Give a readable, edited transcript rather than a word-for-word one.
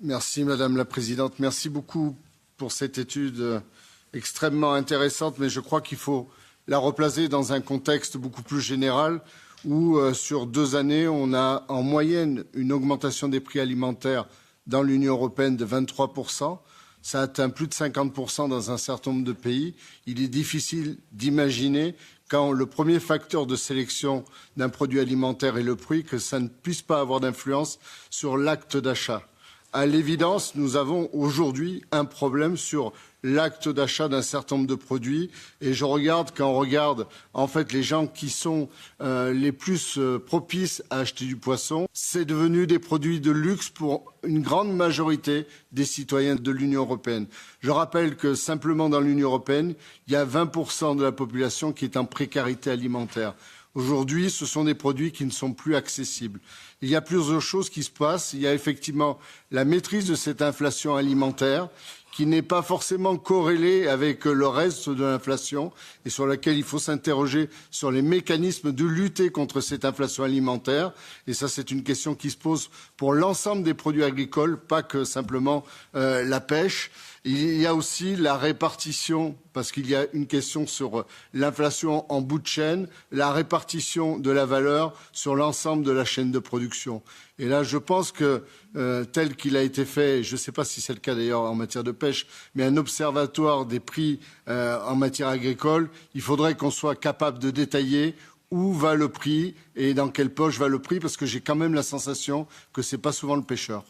Merci Madame la Présidente. Merci beaucoup pour cette étude extrêmement intéressante, mais je crois qu'il faut la replacer dans un contexte beaucoup plus général où, sur 2 années, on a en moyenne une augmentation des prix alimentaires dans l'Union européenne de 23%. Ça atteint plus de 50% dans un certain nombre de pays. Il est difficile d'imaginer, quand le premier facteur de sélection d'un produit alimentaire est le prix, que ça ne puisse pas avoir d'influence sur l'acte d'achat. À l'évidence, nous avons aujourd'hui un problème sur l'acte d'achat d'un certain nombre de produits. Et quand on regarde en fait les gens qui sont les plus propices à acheter du poisson, c'est devenu des produits de luxe pour une grande majorité des citoyens de l'Union européenne. Je rappelle que simplement dans l'Union européenne, il y a 20% de la population qui est en précarité alimentaire. Aujourd'hui, ce sont des produits qui ne sont plus accessibles. Il y a plusieurs choses qui se passent. Il y a effectivement la maîtrise de cette inflation alimentaire qui n'est pas forcément corrélée avec le reste de l'inflation et sur laquelle il faut s'interroger sur les mécanismes de lutter contre cette inflation alimentaire. Et ça, c'est une question qui se pose pour l'ensemble des produits agricoles, pas que simplement la pêche. Il y a aussi la répartition, parce qu'il y a une question sur l'inflation en bout de chaîne, la répartition de la valeur sur l'ensemble de la chaîne de production. Et là, je pense que, tel qu'il a été fait, je ne sais pas si c'est le cas d'ailleurs en matière de pêche, mais un observatoire des prix en matière agricole, il faudrait qu'on soit capable de détailler où va le prix et dans quelle poche va le prix, parce que j'ai quand même la sensation que ce n'est pas souvent le pêcheur.